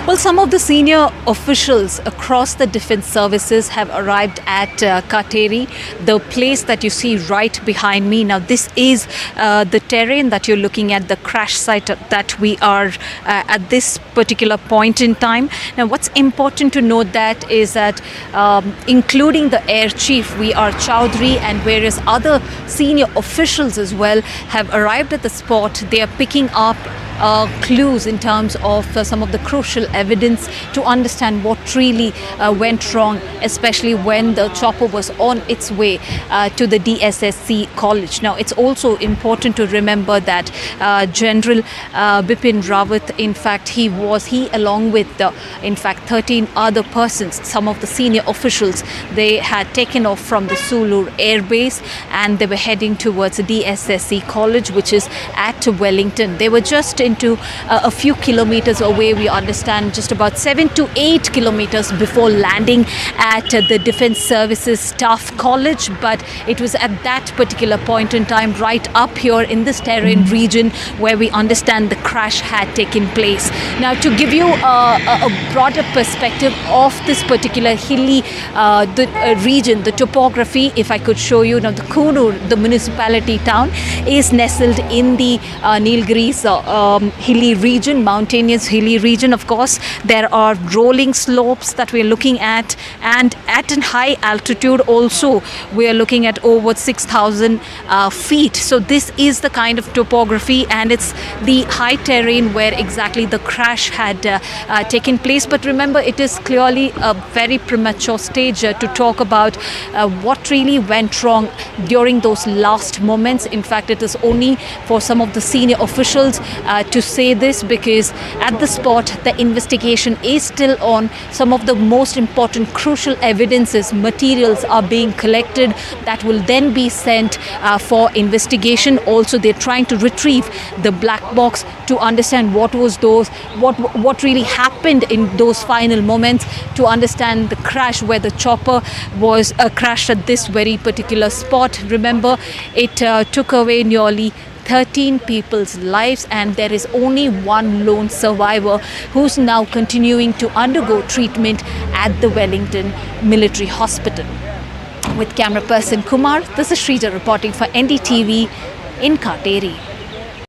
Well, some of the senior officials across the defense services have arrived at Kateri, the place that you see right behind me. Now, this is the terrain that you're looking at, the crash site that we are at this particular point in time. Now, what's important to note that is that including the air chief, we are Chowdhury, and various other senior officials as well have arrived at the spot. They are picking up clues in terms of some of the crucial evidence to understand what really went wrong, especially when the chopper was on its way to the DSSC college. Now, it's also important to remember that General Bipin Rawat, in fact, he along with 13 other persons, some of the senior officials, they had taken off from the Sulur Air Base and they were heading towards the DSSC college, which is at Wellington. They were just into a few kilometers away, we understand, just about 7 to 8 kilometers before landing at the Defense Services Staff College. But it was at that particular point in time, right up here in this terrain region, where we understand the crash had taken place. Now, to give you a broader perspective of this particular hilly region, the topography, if I could show you, now the Kunur, the municipality town, is nestled in the Nilgiris hilly region, mountainous hilly region. Of course, there are rolling slopes that we're looking at, and at a high altitude also we are looking at over 6,000 feet. So this is the kind of topography, and it's the high terrain where exactly the crash had taken place. But remember, it is clearly a very premature stage to talk about what really went wrong during those last moments. In fact, it is only for some of the senior officials to say this, because at the spot the investigation is still on. Some of the most important crucial evidences, materials are being collected that will then be sent for investigation. Also, they're trying to retrieve the black box to understand what really happened in those final moments, to understand the crash where the chopper was crashed at this very particular spot. Remember, it took away nearly 13 people's lives, and there is only one lone survivor who's now continuing to undergo treatment at the Wellington Military Hospital. With camera person Kumar, this is Shrija reporting for NDTV in Kateri.